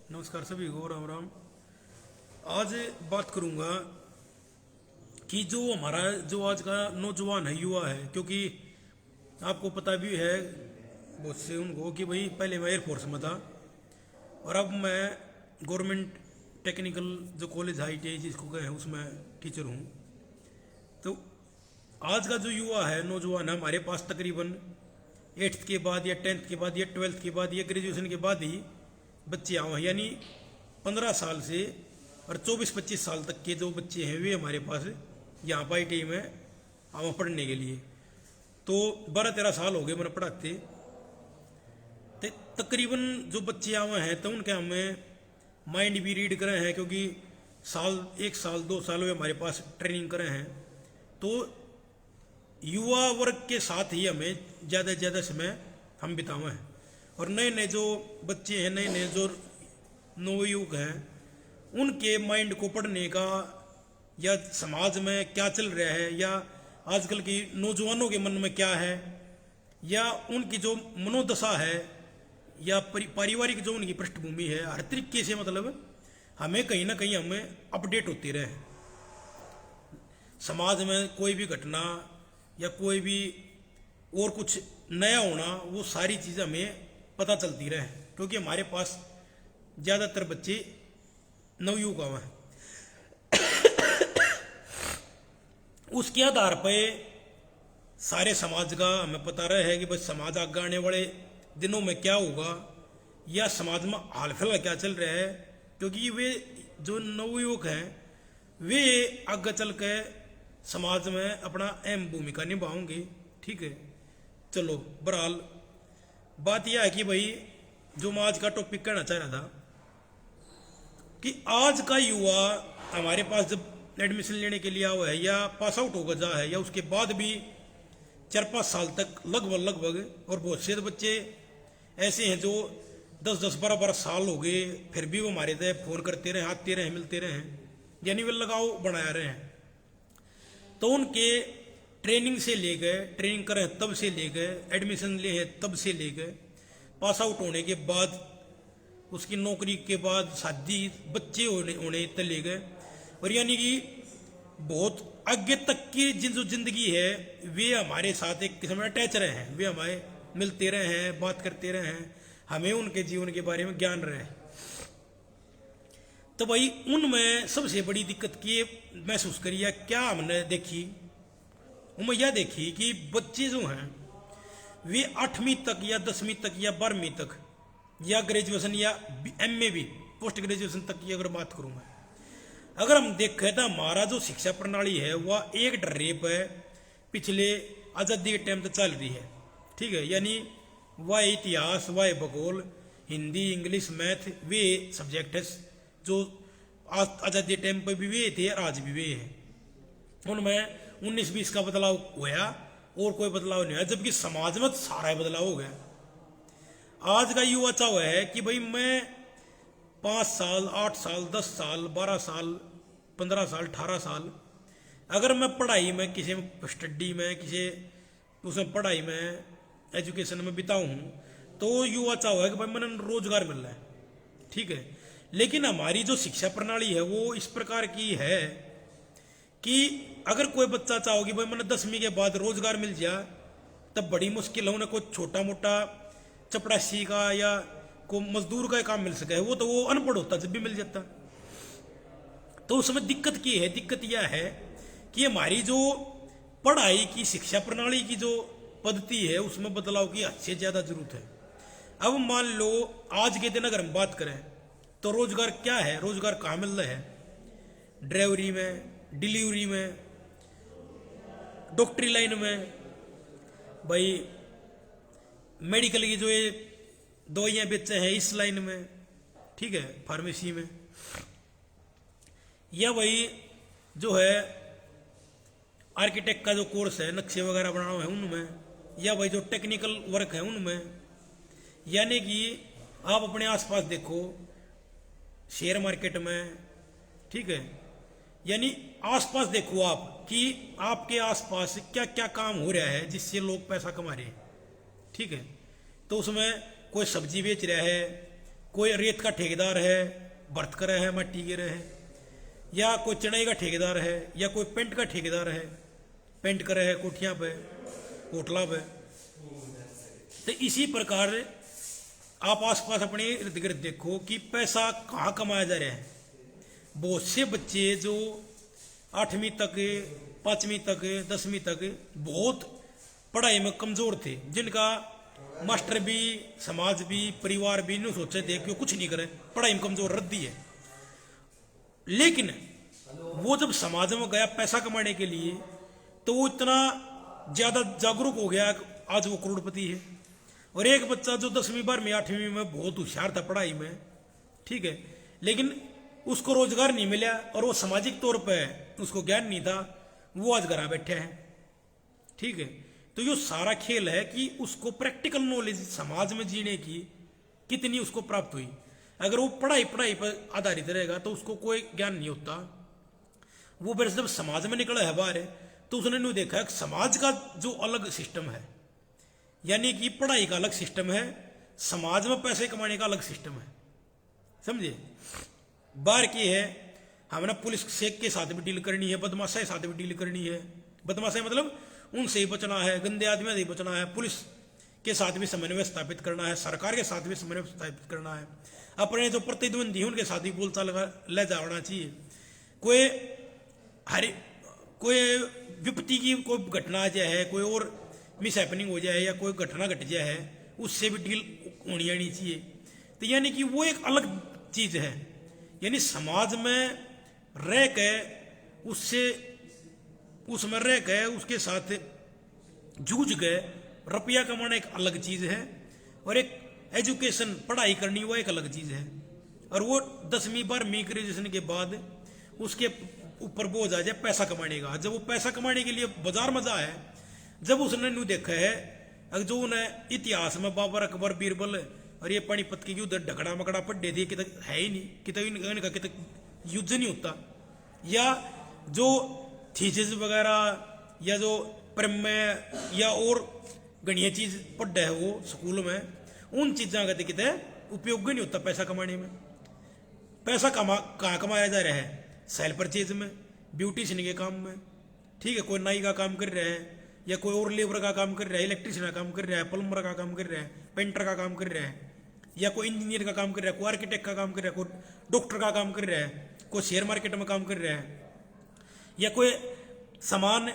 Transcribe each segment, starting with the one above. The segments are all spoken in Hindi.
नमस्कार सभी को, राम राम। आज बात करूंगा कि जो हमारा जो आज का नौजवान है, युवा है, क्योंकि आपको पता भी है बहुत से उनको कि भाई पहले मैं एयरफोर्स में था और अब मैं गवर्नमेंट टेक्निकल जो कॉलेज ITI जिसको कहे हैं उसमें टीचर हूँ। तो आज का जो युवा है, नौजवान है, हमारे पास तकरीबन 8th के बाद या 10th के बाद या 12th के बाद या ग्रेजुएशन के बाद ही बच्चे आए हैं, यानी 15 साल से और 24-25 साल तक के जो बच्चे हैं वे हमारे पास यहाँ पर ITI में आए पढ़ने के लिए। तो 12-13 साल हो गए मैंने पढ़ाते। तो तकरीबन जो बच्चे आए हैं तो उनके हमें माइंड भी रीड करे हैं, क्योंकि एक साल 2 साल वे हमारे पास ट्रेनिंग करे हैं। तो युवा वर्ग के साथ ही हमें ज़्यादा से ज़्यादा समय हम बितावे हैं और नए नए जो बच्चे हैं, नए नए जो नवयुवक हैं, उनके माइंड को पढ़ने का या समाज में क्या चल रहा है या आजकल की नौजवानों के मन में क्या है या उनकी जो मनोदशा है या पारिवारिक जो उनकी पृष्ठभूमि है, हर तरीके से मतलब हमें कहीं ना कहीं हमें अपडेट होती रहे। समाज में कोई भी घटना या कोई भी और कुछ नया होना, वो सारी चीज़ हमें पता चलती रहे, क्योंकि हमारे पास ज़्यादातर बच्चे नवयुवक हैं। उसके आधार पर सारे समाज का हमें पता रहे है कि बस समाज आगे आने वाले दिनों में क्या होगा या समाज में हाल फिलहाल क्या चल रहा है, क्योंकि वे जो नवयुवक हैं वे आगे चल के समाज में अपना अहम भूमिका निभाएंगे। ठीक है, चलो बहरहाल बात यह है कि भाई जो मैं आज का टॉपिक कहना चाह रहा था कि आज का युवा हमारे पास जब एडमिशन लेने के लिए आया है या पास आउट होकर जा है या उसके बाद भी 4-5 साल तक लगभग और बहुत से बच्चे ऐसे हैं जो 10-10, 12-12 साल हो गए फिर भी वो हमारे तय फोन करते रहे, आते रहे, मिलते रहे, यानी वे लगाव बनाया रहे हैं। तो उनके ट्रेनिंग से ले गए, ट्रेनिंग करें तब से ले गए, एडमिशन ले हैं तब से ले गए, पास आउट होने के बाद उसकी नौकरी के बाद शादी, बच्चे होने तक ले गए, और यानी कि बहुत आगे तक की जो जिंदगी है वे हमारे साथ एक किस्म में अटैच रहे हैं, वे हमारे मिलते रहे हैं, बात करते रहे हैं, हमें उनके जीवन के बारे में ज्ञान रहे। तो भाई उनमें सबसे बड़ी दिक्कत की महसूस करी या क्या हमने देखी, उनमें यह देखी कि बच्चे जो हैं वे 8वीं तक या 10वीं तक या 12वीं तक या ग्रेजुएशन या MA भी पोस्ट ग्रेजुएशन तक की अगर बात करूँ मैं, अगर हम देखें तो हमारा जो शिक्षा प्रणाली है वह एक डर्रे पर पिछले आज़ादी के टाइम तक चल रही है। ठीक है, यानी वह इतिहास, वह भूगोल, हिंदी, इंग्लिश, मैथ, वे सब्जेक्ट है जो आज़ादी टाइम पर भी वे थे, आज भी वे हैं। उनमें 19-20 का बदलाव हुआ और कोई बदलाव नहीं हुआ, जबकि समाज में सारा बदलाव हो गया। आज का युवा चाह है कि भाई मैं 5 साल, 8 साल, 10 साल, 12 साल, 15 साल, 18 साल अगर मैं पढ़ाई में किसी स्टडी में किसी उसमें पढ़ाई में एजुकेशन में बिताऊँ तो युवा चाह है कि भाई मैंने रोजगार मिल रहा है। ठीक है, लेकिन हमारी जो शिक्षा प्रणाली है वो इस प्रकार की है कि अगर कोई बच्चा चाहो कि भाई मैंने 10वीं के बाद रोजगार मिल जाए, तब बड़ी मुश्किल है उन्हें कोई छोटा मोटा चपरासी का या को मजदूर का काम मिल सके, वो तो वो अनपढ़ होता जब भी मिल जाता। तो उसमें दिक्कत की है, दिक्कत यह है कि हमारी जो पढ़ाई की शिक्षा प्रणाली की जो पद्धति है उसमें बदलाव की हद से ज़्यादा जरूरत है। अब मान लो आज के दिन अगर हम बात करें तो रोजगार क्या है, रोजगार कहाँ मिल रहा है? ड्राइवरी में, डिलीवरी में, डॉक्टरी लाइन में, भाई मेडिकल की जो ये दवाइयाँ बेचते हैं इस लाइन में, ठीक है, फार्मेसी में, या वही जो है आर्किटेक्ट का जो कोर्स है, नक्शे वगैरह बनाना है उनमें, या भाई जो टेक्निकल वर्क है उनमें। यानी कि आप अपने आसपास देखो शेयर मार्केट में, ठीक है, यानी आसपास देखो आप कि आपके आसपास क्या क्या काम हो रहा है जिससे लोग पैसा कमा रहे हैं। ठीक है, तो उसमें कोई सब्जी बेच रहा है, कोई रेत का ठेकेदार है, भर्त कर रहा है, मट्टी गिर है, या कोई चढ़ाई का ठेकेदार है, या कोई पेंट का ठेकेदार है, पेंट कर रहा है कोठियां पे, होटला पे। तो इसी प्रकार आप आसपास अपने इर्द गिर्द देखो कि पैसा कहाँ कमाया जा रहा है। बहुत से बच्चे जो 8वीं तक, 5वीं तक, 10वीं तक बहुत पढ़ाई में कमजोर थे, जिनका मास्टर भी, समाज भी, परिवार भी नहीं सोचे थे कि कुछ नहीं करे, पढ़ाई में कमजोर रद्दी है। लेकिन वो जब समाज में गया पैसा कमाने के लिए, तो वो इतना ज्यादा जागरूक हो गया, आज वो करोड़पति है। और एक बच्चा जो 10वीं 12वीं 8वीं में बहुत होशियार था पढ़ाई में, ठीक है, लेकिन उसको रोजगार नहीं मिला और वो सामाजिक तौर पे उसको ज्ञान नहीं था, वो आज घर बैठे हैं, ठीक है। तो ये सारा खेल है कि उसको प्रैक्टिकल नॉलेज समाज में जीने की कितनी उसको प्राप्त हुई। अगर वो पढ़ाई पर आधारित रहेगा तो उसको कोई ज्ञान नहीं होता। वो फिर जब समाज में निकला है बाहर, तो उसने नहीं देखा कि समाज का जो अलग सिस्टम है, यानी कि पढ़ाई का अलग सिस्टम है, समाज में पैसे कमाने का अलग सिस्टम है, समझे। बाहर की है, हमने पुलिस से के साथ भी डील करनी है, बदमाशा के साथ भी डील करनी है। बदमाशा मतलब उनसे ही बचना है, गंदे आदमियों से ही बचना है, पुलिस के साथ भी समन्वय स्थापित करना है, सरकार के साथ भी समन्वय स्थापित करना है, अपने जो प्रतिद्वंदी हैं उनके साथ भी बोलचाल ले जाना चाहिए। कोई विपत्ति की कोई घटना आ जाए, कोई और मिस हैपनिंग हो जाए, या कोई घटना घट जाए, उससे भी डील होनी आनी चाहिए। तो यानी कि वो एक अलग चीज है, यानी समाज में रह के उसमें रह के उसके साथ जूझ गए रुपया कमाना एक अलग चीज है, और एक एजुकेशन पढ़ाई करनी वो एक अलग चीज है। और वो 10वीं 12वीं ग्रेजुएशन के बाद उसके ऊपर बोझ आ जाए पैसा कमाने का। जब वो पैसा कमाने के लिए बाजार में जाए, जब उसने न्यू देखा है जो उन्हें इतिहास में बाबर, अकबर, बीरबल और ये पानीपत के युद्ध ढकड़ा मकड़ा पढ़े थे, कि है ही नहीं, कि युद्ध नहीं होता, या जो थीसिस वगैरह या जो प्रमेय या और गणिया चीज पढ़े है वो स्कूल में, उन चीजा का कितने उपयोग नहीं होता पैसा कमाने में। पैसा कहाँ कमाया जा रहा है? सेल परचेज में, ब्यूटिशियन के काम में, ठीक है, कोई नाई का काम कर रहा है, या कोई और लेबर का काम कर रहा है, इलेक्ट्रिशियन का काम कर रहा है, प्लम्बर का काम कर रहा है, पेंटर का काम कर रहा है, या कोई इंजीनियर का काम कर रहा है, कोई आर्किटेक्ट का काम कर रहा है, कोई डॉक्टर का काम कर रहा है, कोई शेयर मार्केट में काम कर रहा है, या कोई सामान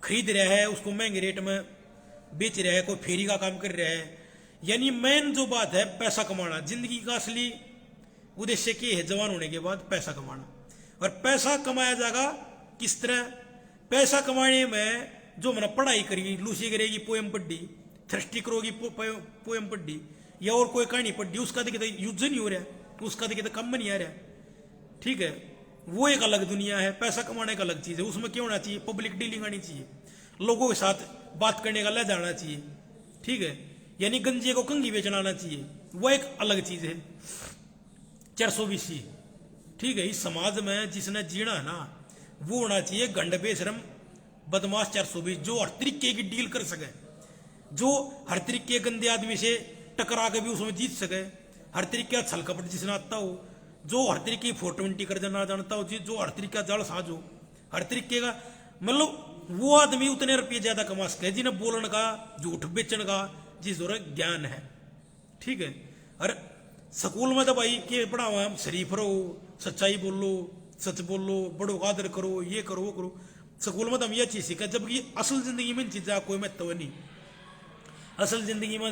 खरीद रहा है उसको महंगे रेट में बेच रहा है, कोई फेरी का काम कर रहा है। यानी मेन जो बात है पैसा कमाना, जिंदगी का असली उद्देश्य क्या है? जवान होने के बाद पैसा कमाना। और पैसा कमाया जाएगा किस तरह? पैसा कमाने में जो मैंने पढ़ाई करी, लूसी करेगी पोएम पढ़ी, थ्रस्टी करोगी पोएम पढ़ी, या और कोई कहानी पढ़ी, उसका देखिए यूज नहीं हो रहा, उसका देखिए कम में नहीं आ रहा, ठीक है। वो एक अलग दुनिया है, पैसा कमाने का अलग चीज है। उसमें क्या होना चाहिए? पब्लिक डीलिंग आनी चाहिए, लोगों के साथ बात करने का ले जाना चाहिए, ठीक है। यानी गंजे को कंगी बेचना आना चाहिए, वो एक अलग चीज है। 420, ठीक है। इस समाज में जिसने जीना है ना, वो होना चाहिए गंड बेशरम बदमाश 420, जो हर तरीके की डील कर सके, जो हर तरीके गंदे आदमी से टकरा के भी उसमें जीत सके, हर तरीके का छल कपट जिसने आता हो, जो हर तरीके की 420 कर देना जानता हो, जो हर तरीके का जाल साज हो, हर तरीके का, मतलब वो आदमी उतने रुपये ज्यादा कमा सके जिन्हें बोलने का, झूठ बेचने का जिस दौर ज्ञान है, ठीक है। और स्कूल में तो भाई के पढ़ावा, हम शरीफ रहो, सच्चाई बोलो, सच बोलो, बड़ों का आदर करो, ये करो वो करो। स्कूल में तो हम ये चीज सीखा, जबकि असल जिंदगी में इन चीजा कोई महत्व नहीं। असल जिंदगी में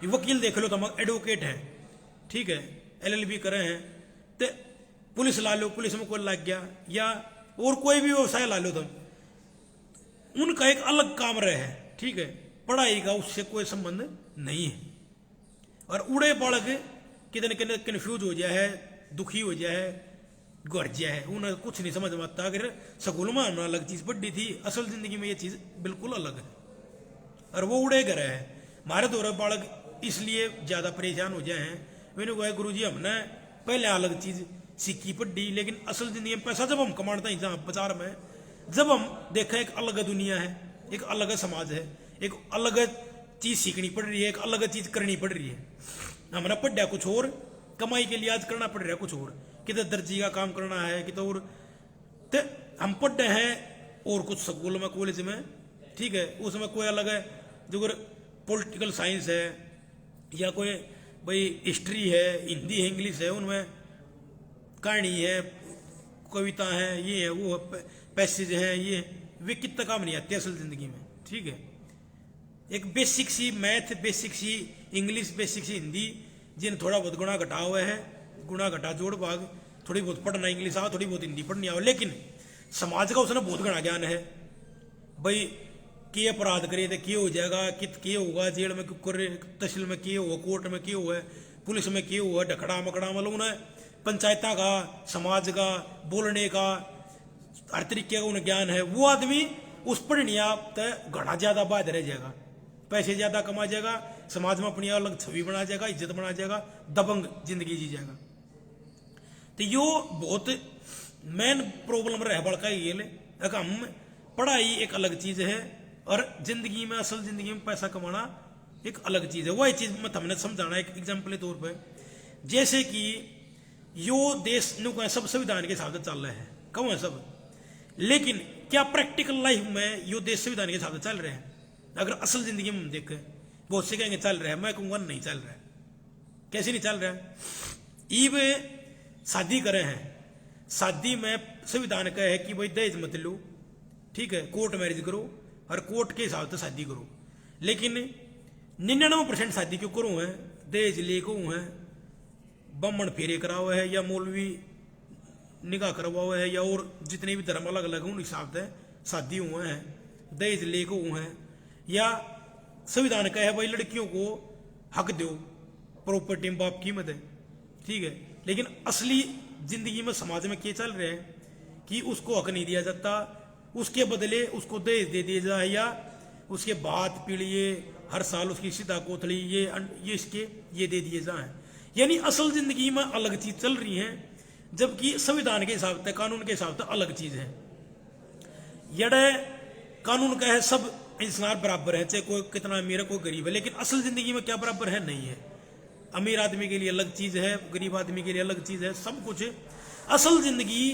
वकील देख लो तो हम एडवोकेट हैं, ठीक है, LLB करे हैं, तो पुलिस ला लो, पुलिस में कोई लग गया, या और कोई भी व्यवसाय ला लो तुम, उनका एक अलग काम रहे है, ठीक है। पढ़ाई का उससे कोई संबंध नहीं है। और उड़े बालक कितने कितने कन्फ्यूज हो जाए है, दुखी हो जाए है, घर जाए, उन्हें कुछ नहीं समझ में आता। अगर स्कूल में हमने अलग चीज पढ़ी थी, असल जिंदगी में ये चीज बिल्कुल अलग है, और वो उड़े गए हैं। हमारे दौरे बालक इसलिए ज्यादा परेशान हो जाए हैं, मैंने कहा गुरु जी हमने पहले अलग चीज सीखी पढ़ी, लेकिन असल जिंदगी में पैसा जब हम कमाते हैं जहाँ बाजार में, जब हम देखा एक अलग दुनिया है, एक अलग समाज है, एक अलग चीज सीखनी पड़ रही है, एक अलग चीज करनी पड़ रही है। हमने पढ़ा कुछ और, कमाई के लिए आज करना पड़ रहा है कुछ और, किधर दर्जी का काम करना है, किधर और। तो हम पढ़े हैं और कुछ स्कूल में, कॉलेज में, ठीक है, उसमें कोई अलग है, जो पॉलिटिकल साइंस है या कोई भाई हिस्ट्री है, हिंदी है, इंग्लिश है, उनमें कहानी है, कविता है, ये है, वो पैसेज है, ये वे कितना काम नहीं आते असल जिंदगी में, ठीक है। एक बेसिक सी मैथ, बेसिक सी इंग्लिश, बेसिक सी हिंदी, जिन थोड़ा बहुत गुणा घटा हुआ है, गुणा घटा जोड़ भाग, थोड़ी बहुत पढ़ना इंग्लिश आओ, थोड़ी बहुत हिंदी पढ़नी आओ, लेकिन समाज का उसने बहुत घना ज्ञान है। भाई के अपराध करे तो के हो जाएगा, कित के होगा, जेल में क्यों कर, तहसील में के हुआ, कोर्ट में के हुआ, पुलिस में के हुआ, ढकड़ा मकड़ा, मतलब उन्हें पंचायत का, समाज का, बोलने का हर तरीके का उन्हें ज्ञान है। वो आदमी उस पढ़ने आप घना ज्यादा बाद रह जाएगा, पैसे ज्यादा कमा जाएगा, समाज में अपनी अलग छवि बना जाएगा, इज्जत बना जाएगा, दबंग जिंदगी जी जाएगा। तो यो बहुत मेन प्रॉब्लम रह बड़का ये अगर हम पढ़ाई एक अलग चीज है और जिंदगी में, असल जिंदगी में पैसा कमाना एक अलग चीज है। वही चीज मैं हमने समझाना एक एग्जाम्पल के तौर पर, जैसे कि यो देश नु सब संविधान के हिसाब से चल रहे हैं, कौन है सब, लेकिन क्या प्रैक्टिकल लाइफ में यो देश संविधान के हिसाब से चल रहे हैं? अगर असल जिंदगी में हम देखें, बहुत से कहेंगे चल रहा है, मैं कहूंगा नहीं चल रहा है। कैसे नहीं चल रहा है? ईब शादी करे हैं, शादी में संविधान का है कि भाई दहेज मत लो, ठीक है, कोर्ट मैरिज करो और कोर्ट के हिसाब से शादी करो, लेकिन 99% शादी क्यों करो है, दहेज लेको है, बम्मन फेरे कराओ है, या मौलवी निकाह करवाओ है, या और जितने भी धर्म अलग अलग उन हिसाब से शादी हुए हैं, दहेज लेको हैं, या संविधान का है भाई लड़कियों को हक दो, प्रॉपर्टी में बाप कीमत है, ठीक है, लेकिन असली जिंदगी में समाज में क्या चल रहा है कि उसको हक नहीं दिया जाता, उसके बदले उसको दहेज दे दिया जाए, या उसके बाद पीढ़िए हर साल उसकी सीधा कोथली ये इसके ये दे दिए जाए। यानी असल जिंदगी में अलग चीज चल रही है, जबकि संविधान के हिसाब से, कानून के हिसाब से अलग चीज है। यड़े कानून का है सब इंसान बराबर है, चाहे कोई कितना अमीर है, कोई गरीब है, लेकिन असल जिंदगी में क्या बराबर है? नहीं है। अमीर आदमी के लिए अलग चीज है, गरीब आदमी के लिए अलग चीज है, सब कुछ। असल जिंदगी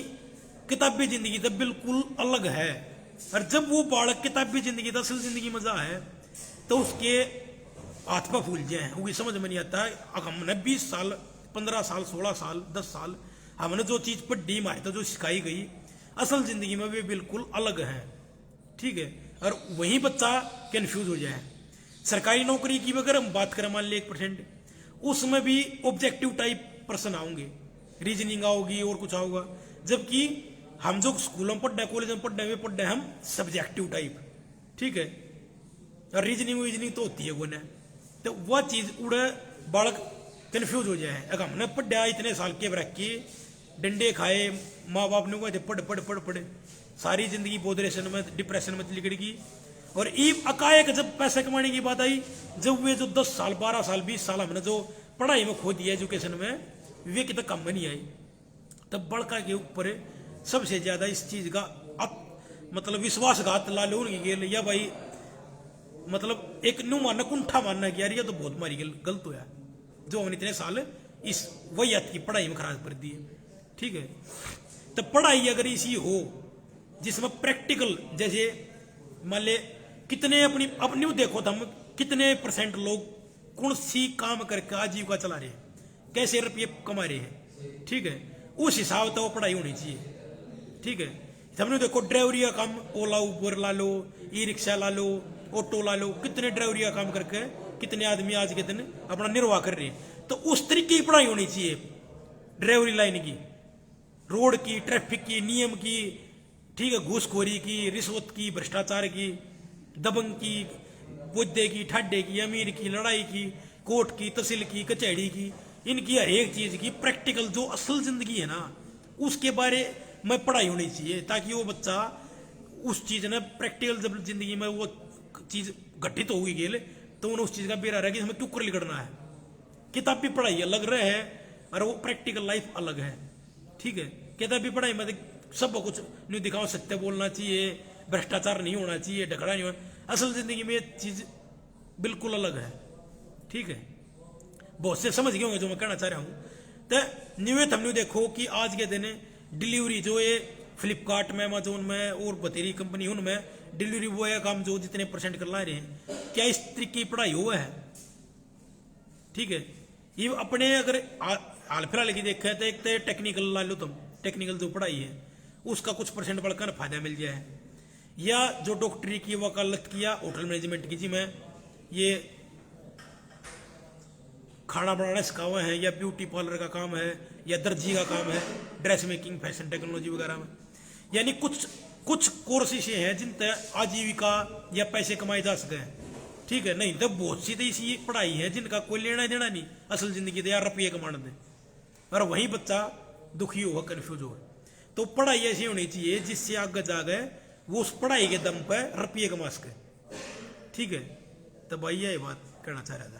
किताबी जिंदगी तो बिल्कुल अलग है। और जब वो बालक किताबी जिंदगी तो असल जिंदगी में जा है तो उसके हाथ पर फूल जाए, वो समझ में नहीं आता है। हमने 20 साल 15 साल 16 साल 10 साल हमने जो चीज पढ़ी, हमारी तो जो सिखाई गई, असल जिंदगी में वे बिल्कुल अलग है, ठीक है। और वही बच्चा कंफ्यूज हो जाए। सरकारी नौकरी की अगर हम बात करें, मान लिया 1%, उसमें भी ऑब्जेक्टिव टाइप प्रश्न आएंगे, रीजनिंग आओगी और कुछ आओगा, जबकि हम जो स्कूलों में पढ़ना है, कॉलेज में पढ़ना है, वे पढ़ना है हम सब्जेक्टिव टाइप, ठीक है। और रीजनिंग तो होती है वो ना, तो वह चीज उड़े बालक कंफ्यूज हो जाए। अगर हमने पढ़ा इतने साल के रख के डंडे खाए, माँ बाप ने कहते पढ़ पढ़ पढ़ पढ़, सारी जिंदगी बोधरेशन में, डिप्रेशन में निकल गई। और ईब अकायक जब पैसे कमाने की बात आई, जब वे जो 10 साल 12 साल 20 साल हमने जो पढ़ाई में खो दिया, एजुकेशन में, वे कितना कम में नहीं आई, तब बड़का के ऊपर सबसे ज्यादा इस चीज का मतलब विश्वासघात ला लो उनकी गेल, या भाई मतलब एक नु मानना, कुंठा मानना कि यार ये तो बहुत मारी गलत हुआ, जो हमने इतने साल इस वैयत की पढ़ाई में खराब कर दी है, ठीक है। तो पढ़ाई अगर इसी हो जिसमें प्रैक्टिकल, जैसे मान ले कितने अपनी देखो तो हम कितने % लोग कौन सी काम करके आजीविका चला रहे हैं, कैसे रुपये कमा रहे हैं, ठीक है, उस हिसाब से वो पढ़ाई होनी चाहिए, ठीक है। हमने देखो ड्राइवरी का काम, ओला उबर ला लो, ई रिक्शा ला लो, ऑटो ला लो, कितने ड्राइवरी का काम करके कितने आदमी आज के दिन अपना निर्वाह कर रहे हैं। तो उस तरीके की पढ़ाई होनी चाहिए, ड्राइवरी लाइन की, रोड की, ट्रैफिक की, नियम की, ठीक है, घूसखोरी की, रिश्वत की, भ्रष्टाचार की, दबंग की, बुद्धे की, ठाडे की, अमीर की, लड़ाई की, कोर्ट की, तहसील की, कचहरी की, इनकी हर एक चीज की प्रैक्टिकल जो असल जिंदगी है ना, उसके बारे में पढ़ाई होनी चाहिए, ताकि वो बच्चा उस चीज ने प्रैक्टिकल जब जिंदगी में वो चीज घटित होगी गेल, तो उन्हें उस चीज का बेरा रहा कि हमें क्यों कर लिखना है। किताबी पढ़ाई अलग रहे है और वो प्रैक्टिकल लाइफ अलग है, ठीक है। किताबी पढ़ाई में सब कुछ नहीं दिखाओ, सत्य बोलना चाहिए, भ्रष्टाचार नहीं होना चाहिए, ढकड़ा नहीं होना। असल जिंदगी में ये चीज बिल्कुल अलग है, ठीक है। बहुत से समझ गए होंगे जो मैं कहना चाह रहा हूं। तो निवेद हमने देखो कि आज के दिन डिलीवरी जो ये फ्लिपकार्ट में, अमेजोन में और बतेरी कंपनी उनमें डिलीवरी बॉय का काम जो जितने परसेंट कर ला रहे हैं, क्या इस तरीके की पढ़ाई हुआ है? ठीक है, ये अपने अगर हाल फिलहाल की देखें तो एक तो टेक्निकल ला लो तुम, टेक्निकल जो पढ़ाई है उसका कुछ परसेंट बढ़कर फायदा मिल जाए, या जो डॉक्टरी की वकालत किया, होटल मैनेजमेंट की, जी मैं ये खाना बनाना सिखावा है, या ब्यूटी पार्लर का काम है, या दर्जी का काम है, ड्रेस मेकिंग, फैशन टेक्नोलॉजी वगैरह में, यानी कुछ कोर्सेस हैं जिन तक आजीविका या पैसे कमाए जा सके। ठीक है, नहीं तो बहुत सी तो ऐसी पढ़ाई है जिनका कोई लेना देना नहीं असल जिंदगी दे, यार रुपये कमाने दे, और वही बच्चा दुखी होगा, कन्फ्यूज होगा। तो पढ़ाई ऐसी होनी चाहिए जिससे आगे जाके वो उस पढ़ाई के दम पर रुपये कमा सके। ठीक है, तो भाई यही बात कहना चाह रहा था।